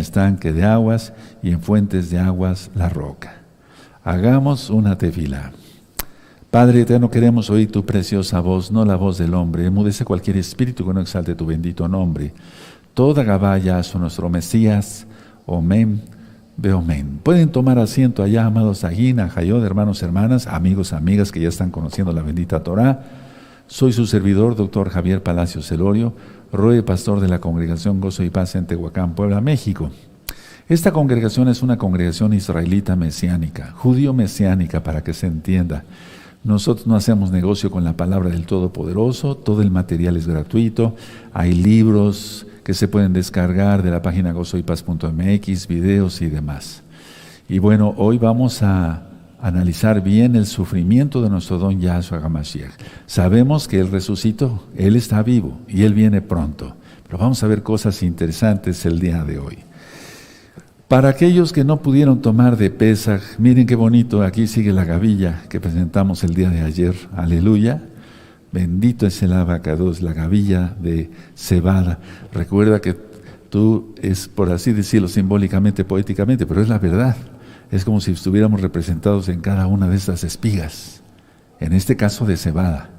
estanque de aguas y en fuentes de aguas la roca. Hagamos una tefilá. Padre eterno, queremos oír tu preciosa voz, no la voz del hombre. Enmudece cualquier espíritu que no exalte tu bendito nombre. Toda Gabaya son nuestro Mesías. Omen, Beomen. Pueden tomar asiento allá, amados Agina, Jayod, hermanos, hermanas, amigos, amigas que ya están conociendo la bendita Torá. Soy su servidor, doctor Javier Palacios Celorio, Roe, pastor de la Congregación Gozo y Paz en Tehuacán, Puebla, México. Esta congregación es una congregación israelita mesiánica, judío mesiánica, para que se entienda. Nosotros no hacemos negocio con la palabra del Todopoderoso, todo el material es gratuito, hay libros que se pueden descargar de la página gozoypaz.mx, videos y demás. Y bueno, hoy vamos a analizar bien el sufrimiento de nuestro don Yahshua HaMashiach. Sabemos que Él resucitó, Él está vivo y Él viene pronto, pero vamos a ver cosas interesantes el día de hoy. Para aquellos que no pudieron tomar de Pesaj, miren qué bonito, aquí sigue la gavilla que presentamos el día de ayer, aleluya. Bendito es el abacados, la gavilla de cebada. Recuerda que tú es, por así decirlo, simbólicamente, poéticamente, pero es la verdad. Es como si estuviéramos representados en cada una de estas espigas, en este caso de cebada.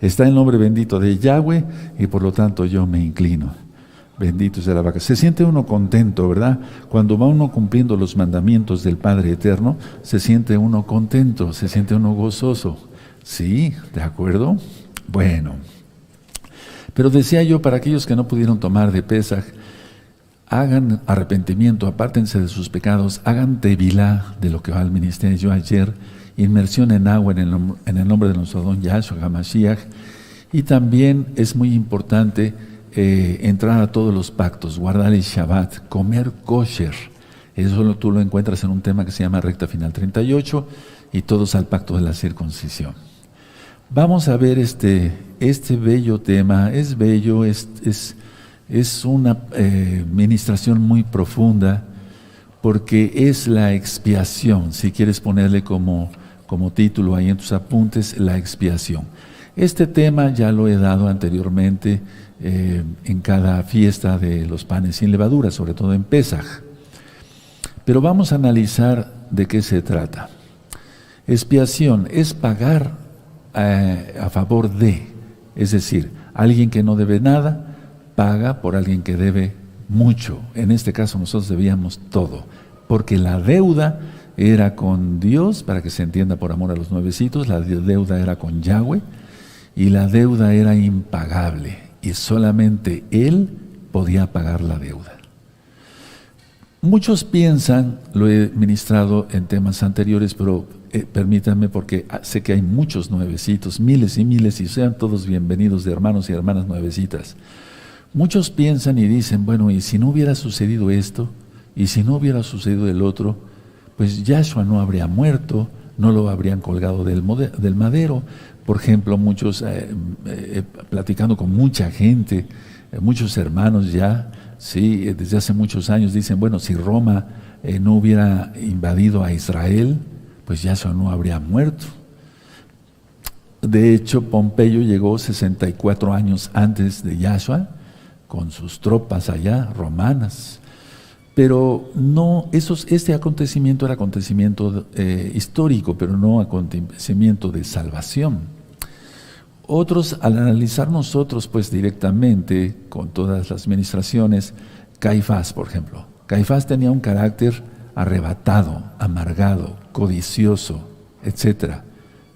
Está el nombre bendito de Yahweh y por lo tanto yo me inclino. Bendito es el abacados. Se siente uno contento, ¿verdad? Cuando va uno cumpliendo los mandamientos del Padre Eterno, se siente uno contento, se siente uno gozoso. ¿Sí? ¿De acuerdo? Bueno, pero decía yo, para aquellos que no pudieron tomar de Pesaj, hagan arrepentimiento, apártense de sus pecados, hagan tevilá de lo que va al ministerio ayer, inmersión en agua en el nombre de nuestro don Yahshua HaMashiach, y también es muy importante entrar a todos los pactos, guardar el Shabbat, comer kosher. Eso tú lo encuentras en un tema que se llama Recta Final 38 y todos al pacto de la circuncisión. Vamos a ver este bello tema. Es bello, es una ministración muy profunda, porque es la expiación, si quieres ponerle como título ahí en tus apuntes, la expiación. Este tema ya lo he dado anteriormente en cada fiesta de los panes sin levadura, sobre todo en Pesaj. Pero vamos a analizar de qué se trata. Expiación es pagar a favor de, es decir, alguien que no debe nada, paga por alguien que debe mucho. En este caso nosotros debíamos todo, porque la deuda era con Dios, para que se entienda por amor a los nuevecitos, la deuda era con Yahweh, y la deuda era impagable, y solamente Él podía pagar la deuda. Muchos piensan, lo he ministrado en temas anteriores, pero permítanme, porque sé que hay muchos nuevecitos, miles y miles, y sean todos bienvenidos de hermanos y hermanas nuevecitas. Muchos piensan y dicen, bueno, y si no hubiera sucedido esto, y si no hubiera sucedido el otro, pues Yahshua no habría muerto, no lo habrían colgado del madero. Por ejemplo, muchos, platicando con mucha gente, muchos hermanos ya, sí, desde hace muchos años dicen, bueno, si Roma no hubiera invadido a Israel, pues Yahshua no habría muerto. De hecho, Pompeyo llegó 64 años antes de Yahshua, con sus tropas allá, romanas. Pero no, este acontecimiento era acontecimiento histórico, pero no acontecimiento de salvación. Otros, al analizar nosotros pues directamente con todas las ministraciones, Caifás, por ejemplo. Caifás tenía un carácter arrebatado, amargado, codicioso, etcétera,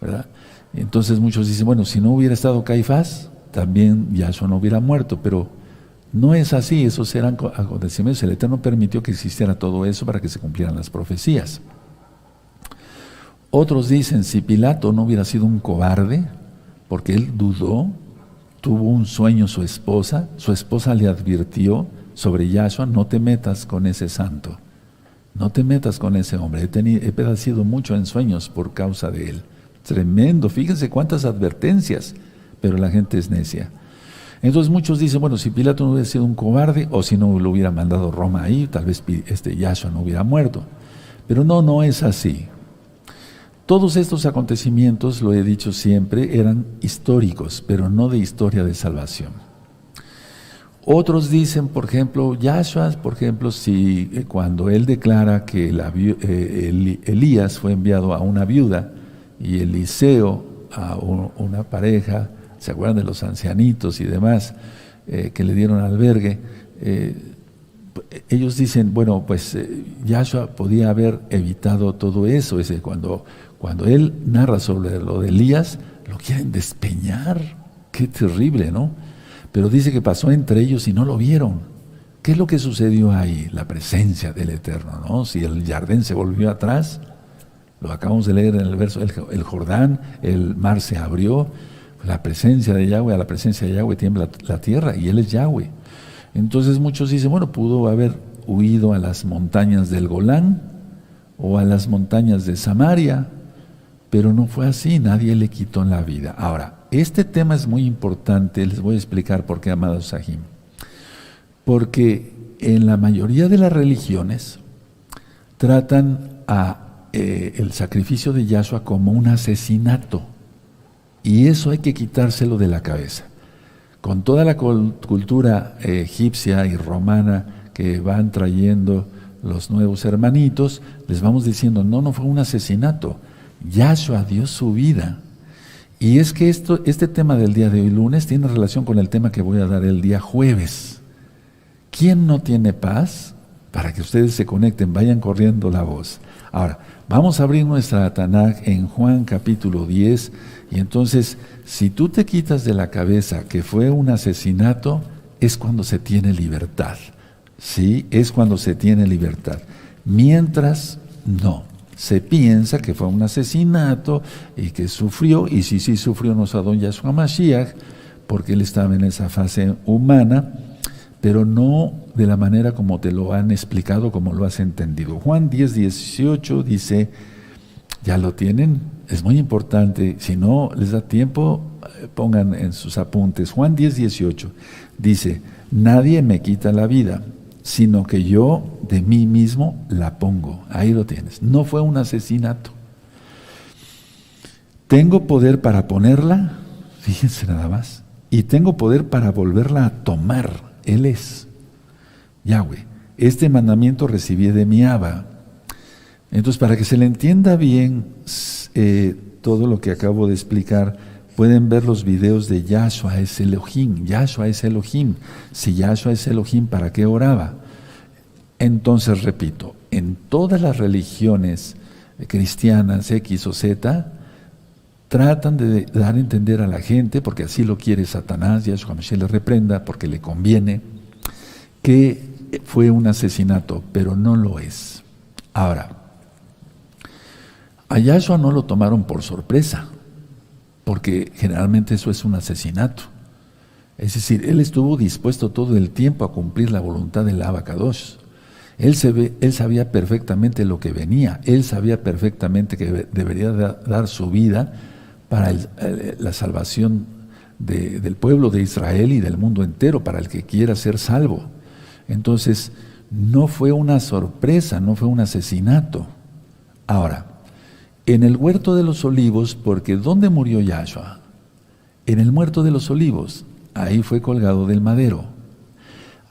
¿verdad? Entonces muchos dicen, bueno, si no hubiera estado Caifás, también Yahshua no hubiera muerto, pero no es así, esos eran acontecimientos. El Eterno permitió que existiera todo eso para que se cumplieran las profecías. Otros dicen, si Pilato no hubiera sido un cobarde, porque él dudó, tuvo un sueño su esposa le advirtió sobre Yahshua, no te metas con ese santo, no te metas con ese hombre, he padecido mucho en sueños por causa de él. Tremendo, fíjense cuántas advertencias, pero la gente es necia. Entonces muchos dicen, bueno, si Pilato no hubiera sido un cobarde, o si no lo hubiera mandado Roma ahí, tal vez Yahshua no hubiera muerto. Pero no es así. Todos estos acontecimientos, lo he dicho siempre, eran históricos, pero no de historia de salvación. Otros dicen, por ejemplo, Yahshua, por ejemplo, si cuando él declara que Elías fue enviado a una viuda y Eliseo a una pareja, ¿se acuerdan de los ancianitos y demás que le dieron albergue? Ellos dicen, bueno, pues Yahshua podía haber evitado todo eso. Cuando él narra sobre lo de Elías, lo quieren despeñar. Qué terrible, ¿no? Pero dice que pasó entre ellos y no lo vieron. ¿Qué es lo que sucedió ahí? La presencia del Eterno, ¿no? Si el Jardín se volvió atrás, lo acabamos de leer en el verso, el Jordán, el mar se abrió, la presencia de Yahweh, a la presencia de Yahweh tiembla la tierra, y Él es Yahweh. Entonces muchos dicen, bueno, pudo haber huido a las montañas del Golán o a las montañas de Samaria, pero no fue así, nadie le quitó la vida. Ahora, este tema es muy importante, les voy a explicar por qué, amados Sahim. Porque en la mayoría de las religiones tratan el sacrificio de Yahshua como un asesinato, y eso hay que quitárselo de la cabeza. Con toda la cultura egipcia y romana que van trayendo los nuevos hermanitos, les vamos diciendo, no fue un asesinato, Yahshua dio su vida. Y es que este tema del día de hoy, lunes, tiene relación con el tema que voy a dar el día jueves. ¿Quién no tiene paz? Para que ustedes se conecten, vayan corriendo la voz. Ahora, vamos a abrir nuestra Tanaj en Juan capítulo 10, y entonces, si tú te quitas de la cabeza que fue un asesinato, es cuando se tiene libertad. ¿Sí? Es cuando se tiene libertad. Mientras, no. Se piensa que fue un asesinato y que sufrió, y sí sufrió nuestro Adón Yahshua Mashiach, porque él estaba en esa fase humana, pero no de la manera como te lo han explicado, como lo has entendido. Juan 10:18 dice, ya lo tienen, es muy importante, si no les da tiempo, pongan en sus apuntes. Juan 10:18 dice, nadie me quita la vida, sino que yo de mí mismo la pongo. Ahí lo tienes. No fue un asesinato. Tengo poder para ponerla, fíjense nada más, y tengo poder para volverla a tomar. Él es Yahweh. Este mandamiento recibí de mi Abba. Entonces, para que se le entienda bien todo lo que acabo de explicar, pueden ver los videos de Yahshua es Elohim. Yahshua es Elohim. Si Yahshua es Elohim, ¿para qué oraba? Entonces, repito, en todas las religiones cristianas, X o Z, tratan de dar a entender a la gente, porque así lo quiere Satanás, Yahshua Mashiach le reprenda, porque le conviene, que fue un asesinato, pero no lo es. Ahora, a Yahshua no lo tomaron por sorpresa, porque generalmente eso es un asesinato. Es decir, él estuvo dispuesto todo el tiempo a cumplir la voluntad del Abacadosh. Él sabía perfectamente lo que venía, él sabía perfectamente que debería dar su vida para la salvación del pueblo de Israel y del mundo entero, para el que quiera ser salvo. Entonces, no fue una sorpresa, no fue un asesinato. Ahora, en el huerto de los olivos, porque ¿dónde murió Yahshua? En el huerto de los olivos, ahí fue colgado del madero.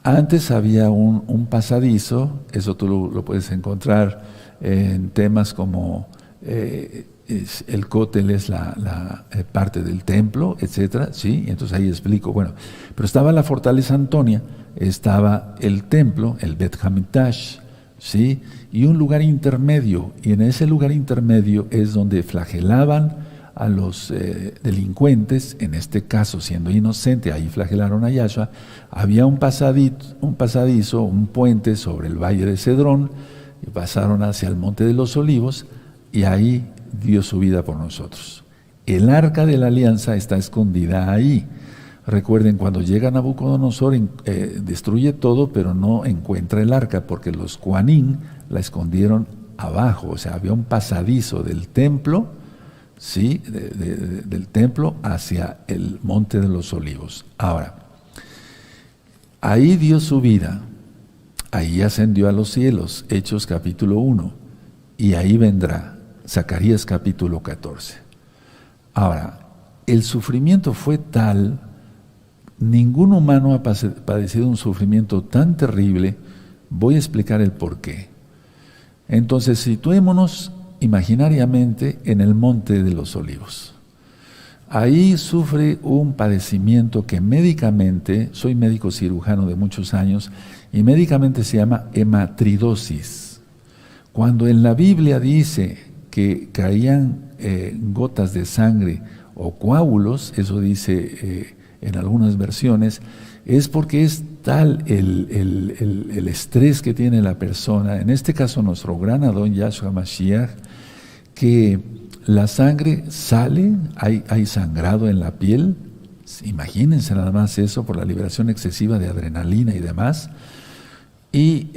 Antes había un pasadizo, eso tú lo puedes encontrar en temas como el cótel es la parte del templo, etcétera, ¿sí? Y entonces ahí explico, bueno, pero estaba la fortaleza Antonia, estaba el templo, el Bet Hamikdash, ¿sí? Y un lugar intermedio, y en ese lugar intermedio es donde flagelaban a los delincuentes, en este caso siendo inocente, ahí flagelaron a Yahshua. Había un pasadizo, un puente sobre el valle de Cedrón, y pasaron hacia el monte de los olivos, y ahí dio su vida por nosotros. El arca de la alianza está escondida ahí. Recuerden, cuando llega Nabucodonosor, destruye todo, pero no encuentra el arca, porque los Kohanim la escondieron abajo. O sea, había un pasadizo del templo, ¿sí? Del templo hacia el monte de los olivos. Ahora, ahí dio su vida, ahí ascendió a los cielos, Hechos capítulo 1, y ahí vendrá, Zacarías capítulo 14. Ahora, el sufrimiento fue tal ningún humano ha padecido un sufrimiento tan terrible. Voy a explicar el por qué. Entonces, situémonos imaginariamente en el Monte de los Olivos. Ahí sufre un padecimiento que médicamente, soy médico cirujano de muchos años, y médicamente se llama hematridosis. Cuando en la Biblia dice que caían gotas de sangre o coágulos, eso dice en algunas versiones, es porque es tal el estrés que tiene la persona, en este caso nuestro gran Adón Yahshua Mashiach, que la sangre sale, hay sangrado en la piel. Imagínense nada más eso por la liberación excesiva de adrenalina y demás, y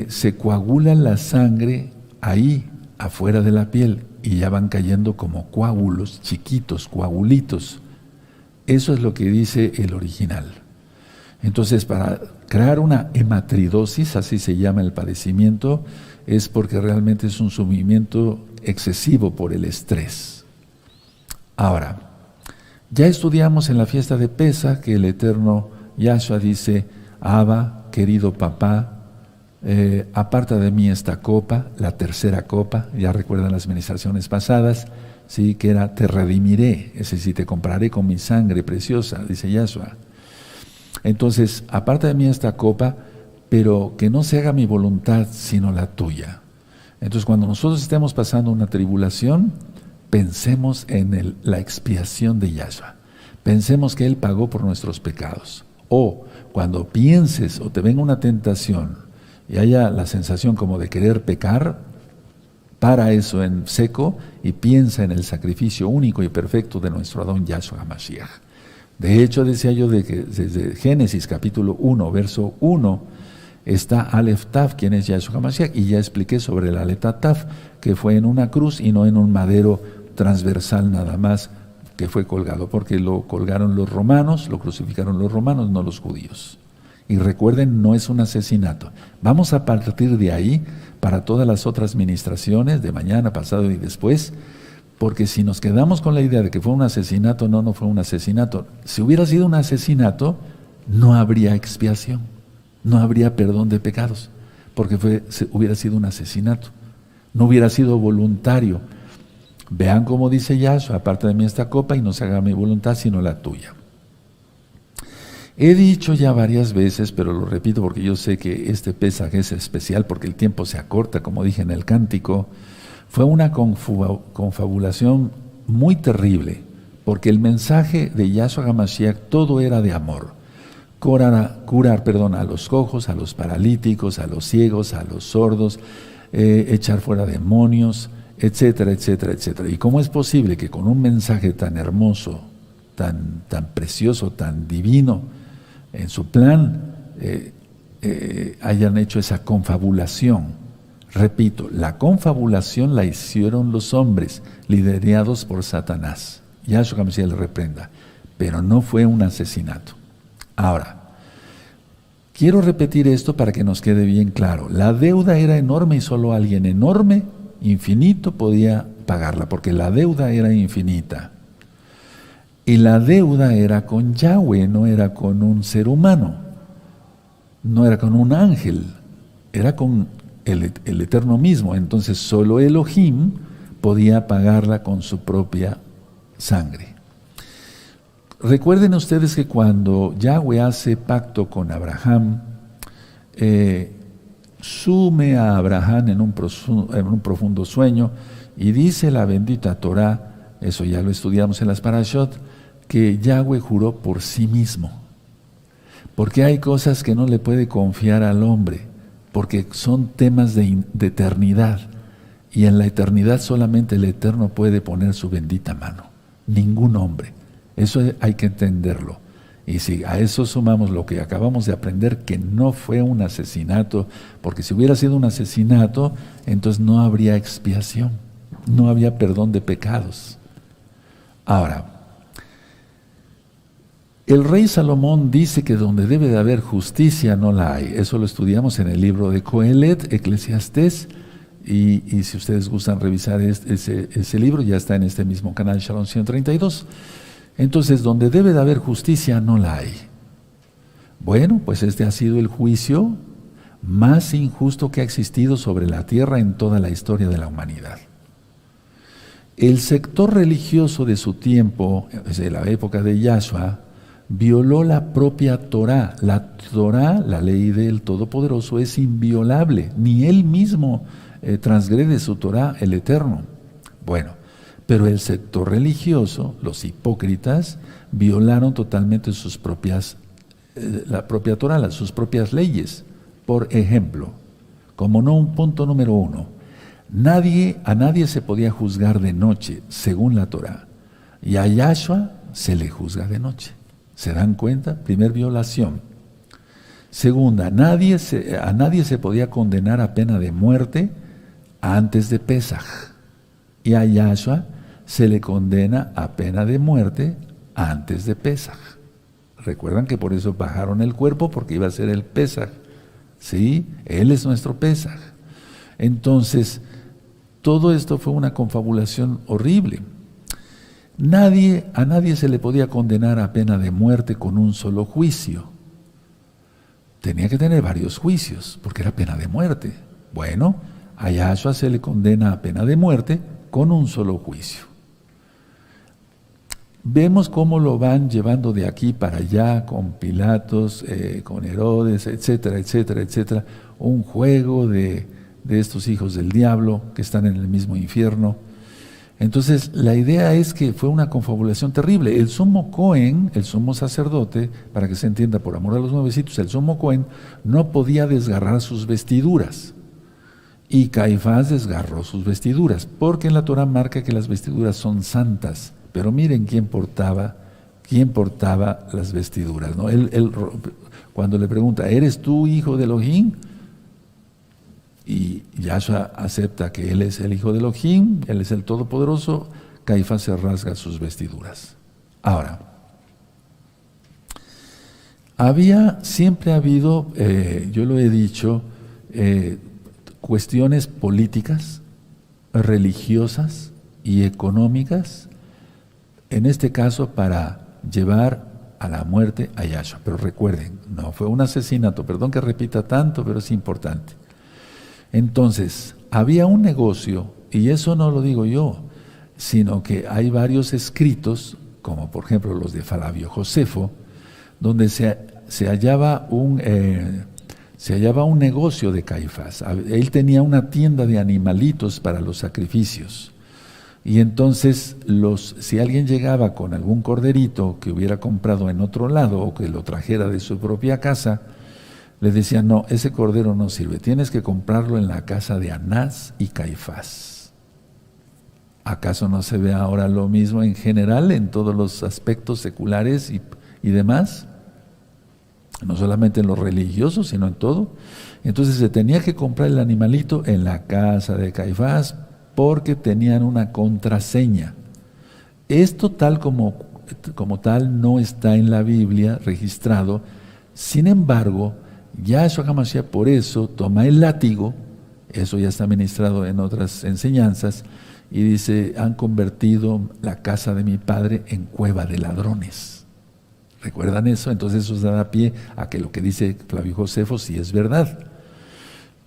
se coagula la sangre ahí, afuera de la piel, y ya van cayendo como coágulos chiquitos, coagulitos. Eso es lo que dice el original. Entonces, para crear una hematridosis, así se llama el padecimiento, es porque realmente es un sufrimiento excesivo por el estrés. Ahora, ya estudiamos en la fiesta de Pesaj que el eterno Yahshua dice: Abba, querido papá, aparta de mí esta copa, la tercera copa. Ya recuerdan las ministraciones pasadas, sí, que era: te redimiré, es decir, te compraré con mi sangre preciosa, dice Yahshua. Entonces, aparta de mí esta copa, pero que no se haga mi voluntad sino la tuya. Entonces, cuando nosotros estemos pasando una tribulación, pensemos en la expiación de Yahshua. Pensemos que Él pagó por nuestros pecados. O cuando pienses o te venga una tentación y haya la sensación como de querer pecar, para eso en seco y piensa en el sacrificio único y perfecto de nuestro Adón Yahshua Mashiach. De hecho, decía yo de que desde Génesis capítulo 1, verso 1, está Aleph Tav, quien es Yahshua HaMashiach, y ya expliqué sobre el Aleph Tav, que fue en una cruz y no en un madero transversal nada más, que fue colgado, porque lo colgaron los romanos, lo crucificaron los romanos, no los judíos. Y recuerden, no es un asesinato. Vamos a partir de ahí para todas las otras ministraciones de mañana, pasado y después, porque si nos quedamos con la idea de que fue un asesinato, no fue un asesinato. Si hubiera sido un asesinato, no habría expiación, no habría perdón de pecados, porque hubiera sido un asesinato, no hubiera sido voluntario. Vean cómo dice Yahshua: aparte de mí esta copa y no se haga mi voluntad sino la tuya. He dicho ya varias veces, pero lo repito porque yo sé que este Pesaj es especial porque el tiempo se acorta, como dije en el cántico. Fue una confabulación muy terrible, porque el mensaje de Yahshua HaMashiach todo era de amor. Curar, a los cojos, a los paralíticos, a los ciegos, a los sordos, echar fuera demonios, etcétera, etcétera, etcétera. ¿Y cómo es posible que con un mensaje tan hermoso, tan precioso, tan divino, en su plan, hayan hecho esa confabulación? Repito, la confabulación la hicieron los hombres, liderados por Satanás. Yahshua HaMashiach le reprenda, pero no fue un asesinato. Ahora, quiero repetir esto para que nos quede bien claro. La deuda era enorme y solo alguien enorme, infinito, podía pagarla, porque la deuda era infinita. Y la deuda era con Yahweh, no era con un ser humano, no era con un ángel, era con el Eterno mismo. Entonces solo Elohim podía pagarla con su propia sangre. Recuerden ustedes que cuando Yahweh hace pacto con Abraham, sume a Abraham en un profundo sueño, y dice la bendita Torá, eso ya lo estudiamos en las Parashot, que Yahweh juró por sí mismo, porque hay cosas que no le puede confiar al hombre, porque son temas de eternidad, y en la eternidad solamente el Eterno puede poner su bendita mano, ningún hombre. Eso hay que entenderlo. Y si a eso sumamos lo que acabamos de aprender, que no fue un asesinato, porque si hubiera sido un asesinato, entonces no habría expiación, no había perdón de pecados. Ahora, el rey Salomón dice que donde debe de haber justicia no la hay. Eso lo estudiamos en el libro de Coelet, Eclesiastés, y si ustedes gustan revisar ese libro, ya está en este mismo canal, Shalom 132. Entonces, donde debe de haber justicia no la hay. Bueno, pues este ha sido el juicio más injusto que ha existido sobre la tierra en toda la historia de la humanidad. El sector religioso de su tiempo, desde la época de Yahshua, violó la propia Torá. La Torá, la ley del Todopoderoso, es inviolable. Ni él mismo transgrede su Torá, el Eterno. Bueno, pero el sector religioso, los hipócritas, violaron totalmente la propia Torá, sus propias leyes. Por ejemplo, como no un punto número 1, a nadie se podía juzgar de noche, según la Torá. Y a Yahshua se le juzga de noche. ¿Se dan cuenta? Primer violación. Segunda, a nadie se podía condenar a pena de muerte antes de Pesaj. Y a Yahshua se le condena a pena de muerte antes de Pesaj. Recuerdan que por eso bajaron el cuerpo, porque iba a ser el Pesaj. ¿Sí? Él es nuestro Pesaj. Entonces, todo esto fue una confabulación horrible. A nadie se le podía condenar a pena de muerte con un solo juicio. Tenía que tener varios juicios, porque era pena de muerte. Bueno, a Yahshua se le condena a pena de muerte con un solo juicio. Vemos cómo lo van llevando de aquí para allá, con Pilatos, con Herodes, etcétera, etcétera, etcétera. Un juego de estos hijos del diablo que están en el mismo infierno. Entonces, la idea es que fue una confabulación terrible. El sumo Cohen, el sumo sacerdote, para que se entienda por amor a los nuevecitos, el sumo Cohen no podía desgarrar sus vestiduras. Y Caifás desgarró sus vestiduras, porque en la Torah marca que las vestiduras son santas. Pero miren quién portaba las vestiduras, ¿no? Él, cuando le pregunta, ¿eres tú hijo de Elohim? Y Yahshua acepta que él es el hijo de Elohim, él es el Todopoderoso. Caifás se rasga sus vestiduras. Ahora, siempre ha habido, yo lo he dicho, cuestiones políticas, religiosas y económicas, en este caso para llevar a la muerte a Yahshua. Pero recuerden, no fue un asesinato, perdón que repita tanto, pero es importante. Entonces, había un negocio, y eso no lo digo yo, sino que hay varios escritos, como por ejemplo los de Flavio Josefo, donde se hallaba un negocio de Caifás. Él tenía una tienda de animalitos para los sacrificios. Y entonces, si alguien llegaba con algún corderito que hubiera comprado en otro lado o que lo trajera de su propia casa, le decían, no, ese cordero no sirve, tienes que comprarlo en la casa de Anás y Caifás. ¿Acaso no se ve ahora lo mismo en general en todos los aspectos seculares y demás? No solamente en los religiosos, sino en todo. Entonces se tenía que comprar el animalito en la casa de Caifás porque tenían una contraseña. Esto tal como tal no está en la Biblia registrado. Sin embargo, Yahshua HaMashiach por eso toma el látigo, eso ya está ministrado en otras enseñanzas, y dice, han convertido la casa de mi padre en cueva de ladrones. ¿Recuerdan eso? Entonces eso da pie a que lo que dice Flavio Josefo sí es verdad.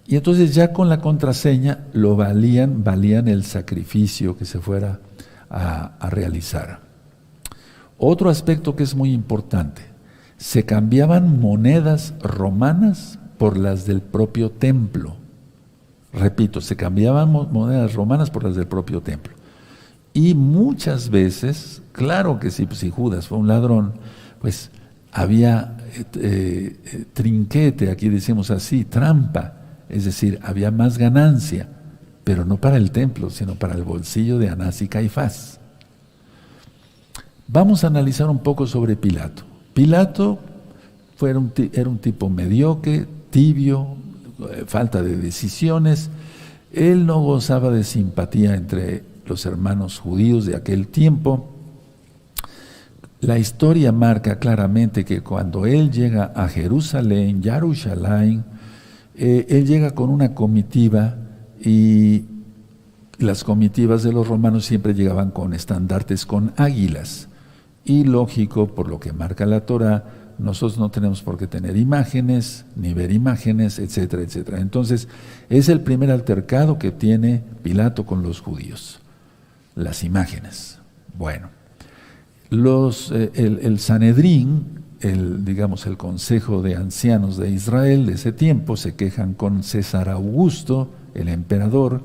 Y entonces ya con la contraseña valían el sacrificio que se fuera a realizar. Otro aspecto que es muy importante, se cambiaban monedas romanas por las del propio templo. Repito, se cambiaban monedas romanas por las del propio templo. Y muchas veces, claro que si Judas fue un ladrón, pues había trinquete, aquí decimos así, trampa, es decir, había más ganancia, pero no para el templo, sino para el bolsillo de Anás y Caifás. Vamos a analizar un poco sobre Pilato. Pilato era un tipo mediocre, tibio, falta de decisiones. Él no gozaba de simpatía entre los hermanos judíos de aquel tiempo. La historia marca claramente que cuando él llega a Jerusalén, él llega con una comitiva, y las comitivas de los romanos siempre llegaban con estandartes con águilas. Y lógico, por lo que marca la Torah, nosotros no tenemos por qué tener imágenes, ni ver imágenes, etcétera, etcétera. Entonces, es el primer altercado que tiene Pilato con los judíos, las imágenes. Bueno, el Sanedrín, digamos el Consejo de Ancianos de Israel de ese tiempo, se quejan con César Augusto, el emperador,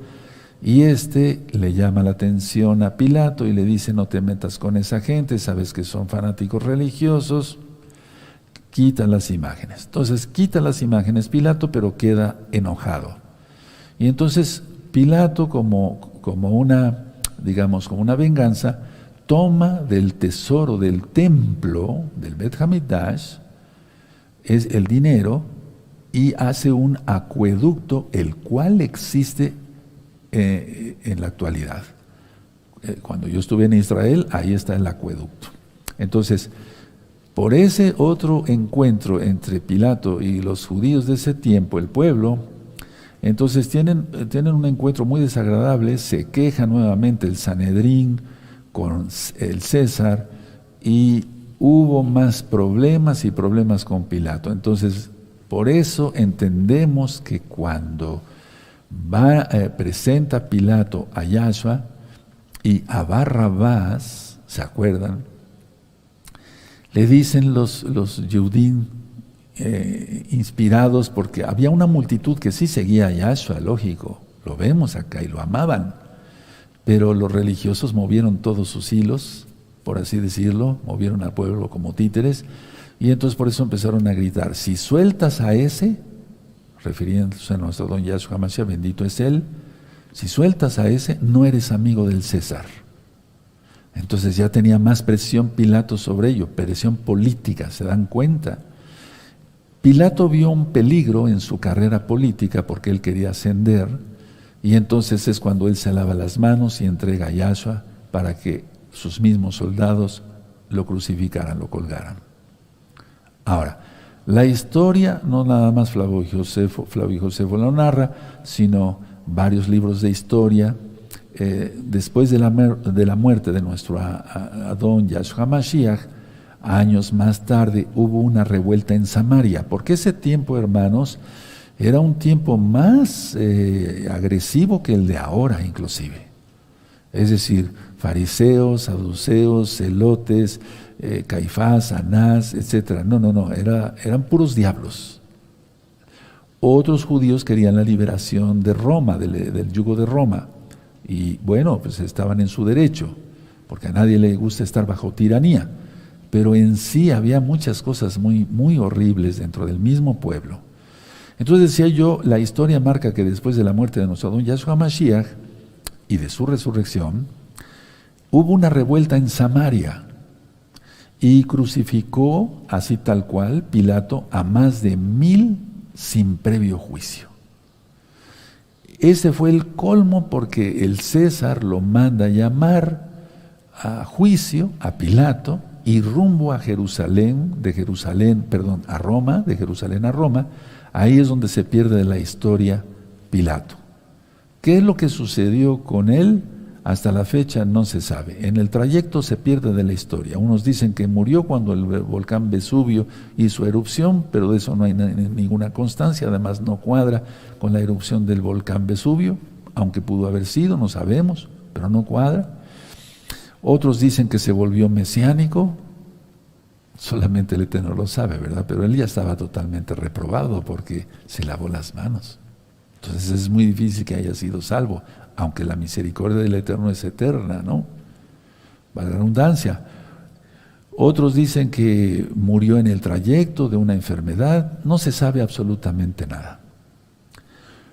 y le llama la atención a Pilato y le dice: no te metas con esa gente, sabes que son fanáticos religiosos, quita las imágenes. Entonces quita las imágenes Pilato, pero queda enojado. Y entonces Pilato, como una venganza, toma del tesoro del templo, del Bet Hamikdash, es el dinero, y hace un acueducto, el cual existe en la actualidad. Cuando yo estuve en Israel, ahí está el acueducto. Entonces, por ese otro encuentro entre Pilato y los judíos de ese tiempo, el pueblo, entonces tienen un encuentro muy desagradable, se queja nuevamente el Sanedrín con el César, y hubo más problemas y problemas con Pilato. Entonces, por eso entendemos que cuando presenta Pilato a Yahshua y a Barrabás, ¿se acuerdan? Le dicen los Yehudim inspirados, porque había una multitud que sí seguía a Yahshua, lógico, lo vemos acá, y lo amaban, pero los religiosos movieron todos sus hilos, por así decirlo, movieron al pueblo como títeres, y entonces por eso empezaron a gritar: si sueltas a ese, refiriéndose a nuestro don Yahshua Mashiach, bendito es Él, si sueltas a ese, no eres amigo del César. Entonces ya tenía más presión Pilato sobre ello, presión política, ¿se dan cuenta? Pilato vio un peligro en su carrera política porque él quería ascender, y entonces es cuando él se lava las manos y entrega a Yahshua para que sus mismos soldados lo crucificaran, lo colgaran. Ahora, la historia, no nada más Flavio Josefo lo narra, sino varios libros de historia. Después de la muerte de nuestro Adón Yahshua Mashiach, años más tarde hubo una revuelta en Samaria, porque ese tiempo, hermanos, era un tiempo más agresivo que el de ahora inclusive. Es decir, fariseos, saduceos, celotes, Caifás, Anás, etc. No, eran puros diablos. Otros judíos querían la liberación de Roma, del yugo de Roma. Y bueno, pues estaban en su derecho, porque a nadie le gusta estar bajo tiranía. Pero en sí había muchas cosas muy, muy horribles dentro del mismo pueblo. Entonces decía yo, la historia marca que después de la muerte de nuestro don Yahshua Mashiach y de su resurrección, hubo una revuelta en Samaria y crucificó, así tal cual, Pilato a más de 1000 sin previo juicio. Ese fue el colmo, porque el César lo manda llamar a juicio a Pilato, y rumbo a Jerusalén, a Roma, de Jerusalén a Roma, ahí es donde se pierde de la historia Pilato. ¿Qué es lo que sucedió con él? Hasta la fecha no se sabe. En el trayecto se pierde de la historia. Unos dicen que murió cuando el volcán Vesubio hizo erupción, pero de eso no hay ninguna constancia, además no cuadra con la erupción del volcán Vesubio, aunque pudo haber sido, no sabemos, pero no cuadra. Otros dicen que se volvió mesiánico, solamente el Eterno lo sabe, ¿verdad? Pero él ya estaba totalmente reprobado porque se lavó las manos. Entonces es muy difícil que haya sido salvo, aunque la misericordia del Eterno es eterna, ¿no? Valga la redundancia. Otros dicen que murió en el trayecto de una enfermedad, no se sabe absolutamente nada.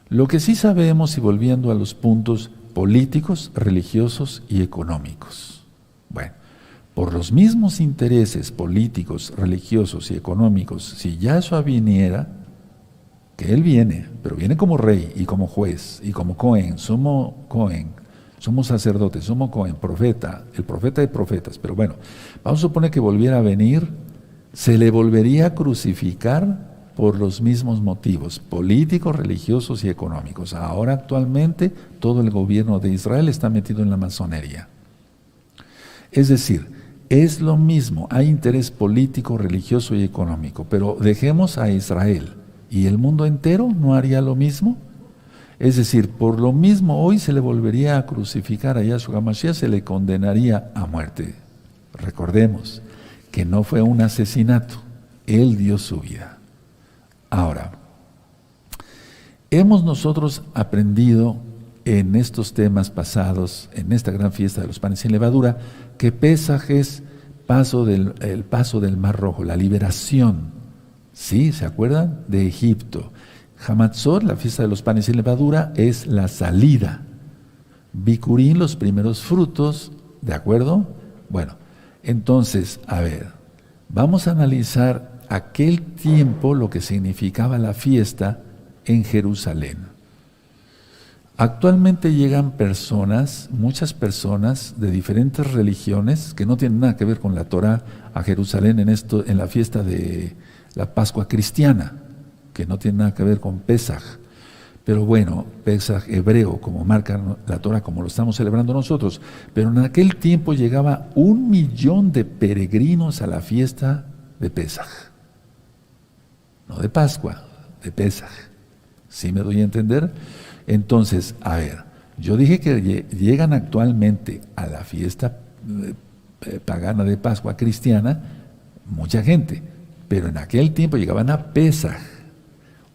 Lo que sí sabemos, y volviendo a los puntos políticos, religiosos y económicos. Bueno, por los mismos intereses políticos, religiosos y económicos, si Yahshua viniera, que Él viene, pero viene como rey y como juez y como Cohen, somos sacerdotes, somos Cohen, profeta, el profeta de profetas, pero bueno, vamos a suponer que volviera a venir, se le volvería a crucificar por los mismos motivos, políticos, religiosos y económicos. Ahora actualmente todo el gobierno de Israel está metido en la masonería. Es decir, Es lo mismo, hay interés político, religioso y económico, pero dejemos a Israel. ¿Y el mundo entero no haría lo mismo? Es decir, por lo mismo hoy se le volvería a crucificar a Yahshua HaMashiach, se le condenaría a muerte. Recordemos que no fue un asesinato, Él dio su vida. Ahora, hemos nosotros aprendido en estos temas pasados, en esta gran fiesta de los panes sin levadura, que Pesaj es el paso del Mar Rojo, la liberación. ¿Sí? ¿Se acuerdan? De Egipto. Hamatzot, la fiesta de los panes sin levadura, es la salida. Bikurim, los primeros frutos, ¿de acuerdo? Bueno, entonces, a ver, vamos a analizar aquel tiempo, lo que significaba la fiesta en Jerusalén. Actualmente llegan personas, muchas personas de diferentes religiones que no tienen nada que ver con la Torah a Jerusalén en la fiesta de la Pascua cristiana, que no tiene nada que ver con Pesaj. Pero bueno, Pesaj hebreo, como marca la Torah, como lo estamos celebrando nosotros. Pero en aquel tiempo llegaba 1 millón de peregrinos a la fiesta de Pesaj. No de Pascua, de Pesaj. ¿Sí me doy a entender? Entonces, a ver, yo dije que llegan actualmente a la fiesta pagana de Pascua cristiana mucha gente, pero en aquel tiempo llegaban a Pesaj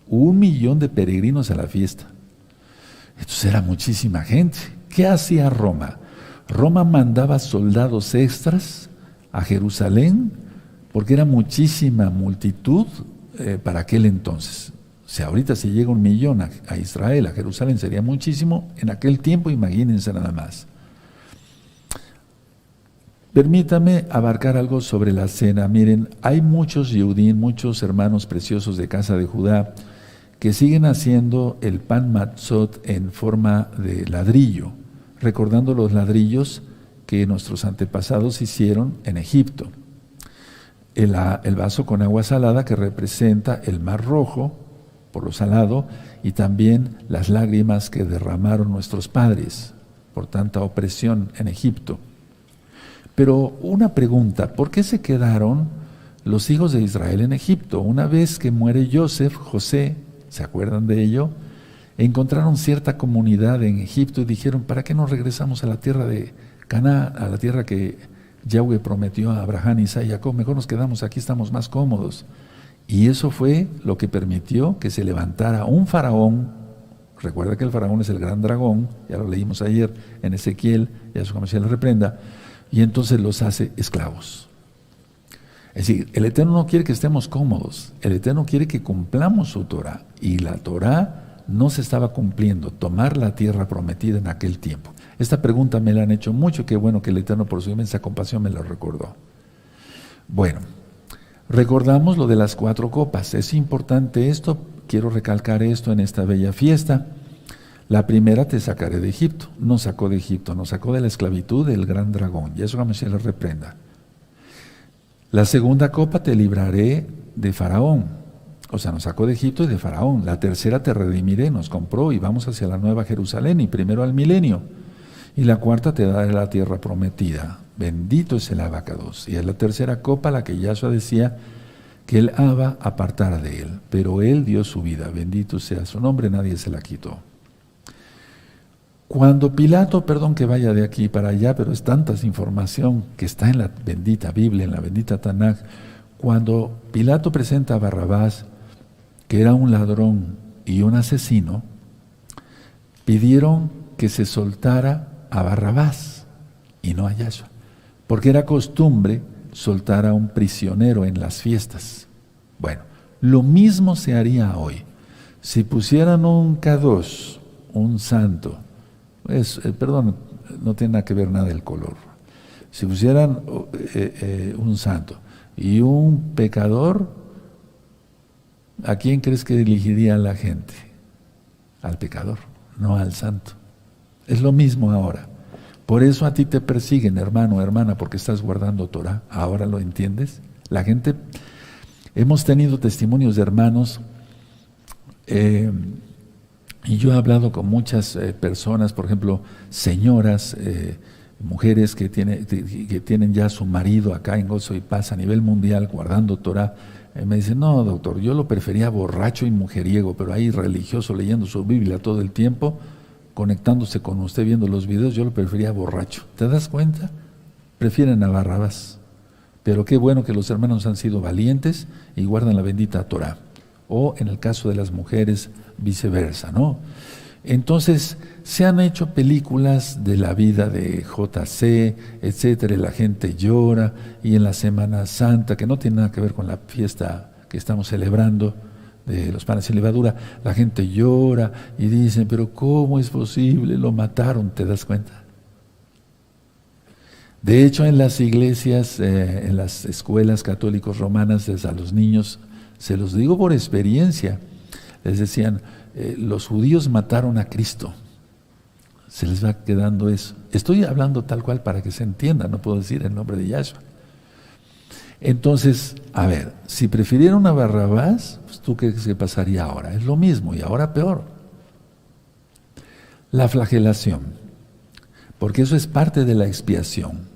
1 millón de peregrinos a la fiesta. Entonces era muchísima gente. ¿Qué hacía Roma? Roma mandaba soldados extras a Jerusalén porque era muchísima multitud para aquel entonces. O sea, ahorita si llega 1 millón a Israel, a Jerusalén, sería muchísimo. En aquel tiempo, imagínense nada más. Permítame abarcar algo sobre la cena. Miren, hay muchos Yehudim, muchos hermanos preciosos de casa de Judá, que siguen haciendo el pan matzot en forma de ladrillo, recordando los ladrillos que nuestros antepasados hicieron en Egipto. El vaso con agua salada que representa el Mar Rojo, por lo salado, y también las lágrimas que derramaron nuestros padres por tanta opresión en Egipto. Pero una pregunta, ¿por qué se quedaron los hijos de Israel en Egipto? Una vez que muere José, ¿se acuerdan de ello? Encontraron cierta comunidad en Egipto y dijeron, ¿para qué nos regresamos a la tierra de Canaán, a la tierra que Yahweh prometió a Abraham, Isaac y Jacob? Mejor nos quedamos aquí, estamos más cómodos. Y eso fue lo que permitió que se levantara un faraón. Recuerda que el faraón es el gran dragón, ya lo leímos ayer en Ezequiel, Yahshua HaMashiach le reprenda, y entonces los hace esclavos. Es decir, el Eterno no quiere que estemos cómodos, el Eterno quiere que cumplamos su Torah, y la Torah no se estaba cumpliendo, tomar la tierra prometida en aquel tiempo. Esta pregunta me la han hecho mucho, qué bueno que el Eterno por su inmensa compasión me lo recordó. Bueno, recordamos lo de las 4 copas, es importante esto, quiero recalcar esto en esta bella fiesta. La primera, te sacaré de Egipto, nos sacó de Egipto, nos sacó de la esclavitud del gran dragón, y eso HaMashiach le reprenda. La segunda copa, te libraré de Faraón, o sea, nos sacó de Egipto y de Faraón. La tercera, te redimiré, nos compró y vamos hacia la nueva Jerusalén y primero al milenio. Y la cuarta, te daré la tierra prometida. Bendito es el abacados. Y es la tercera copa la que Yahshua decía que el Abba apartara de él, pero él dio su vida, bendito sea su nombre, nadie se la quitó. Cuando Pilato, perdón que vaya de aquí para allá, pero es tanta información que está en la bendita Biblia, en la bendita Tanaj, cuando Pilato presenta a Barrabás, que era un ladrón y un asesino, pidieron que se soltara a Barrabás y no a Yahshua, porque era costumbre soltar a un prisionero en las fiestas. Bueno, lo mismo se haría hoy. Si pusieran un Kadosh, un santo, perdón, no tiene nada que ver nada el color. Si pusieran un santo y un pecador, ¿a quién crees que elegiría la gente? Al pecador, no al santo. Es lo mismo ahora. Por eso a ti te persiguen, hermano, hermana, porque estás guardando Torah. ¿Ahora lo entiendes? La gente, hemos tenido testimonios de hermanos, y yo he hablado con muchas personas, por ejemplo, señoras mujeres que tienen ya a su marido acá en Gozo y Paz a nivel mundial guardando Torah, me dicen, no doctor, yo lo prefería borracho y mujeriego, pero ahí religioso leyendo su Biblia todo el tiempo, conectándose con usted viendo los videos, yo lo prefería borracho. ¿Te das cuenta? Prefieren a Barrabás. Pero qué bueno que los hermanos han sido valientes y guardan la bendita Torah. O en el caso de las mujeres, viceversa, ¿no? Entonces, se han hecho películas de la vida de JC, etcétera, y la gente llora, y en la Semana Santa, que no tiene nada que ver con la fiesta que estamos celebrando, de los panes sin levadura, la gente llora y dicen, pero ¿cómo es posible? Lo mataron, ¿te das cuenta? De hecho, en las iglesias, en las escuelas católicos romanas, desde a los niños, se los digo por experiencia, les decían, los judíos mataron a Cristo. Se les va quedando eso. Estoy hablando tal cual para que se entienda, no puedo decir el nombre de Yahshua. Entonces, a ver, si prefirieron a Barrabás, pues ¿tú qué pasaría ahora? Es lo mismo y ahora peor. La flagelación, porque eso es parte de la expiación.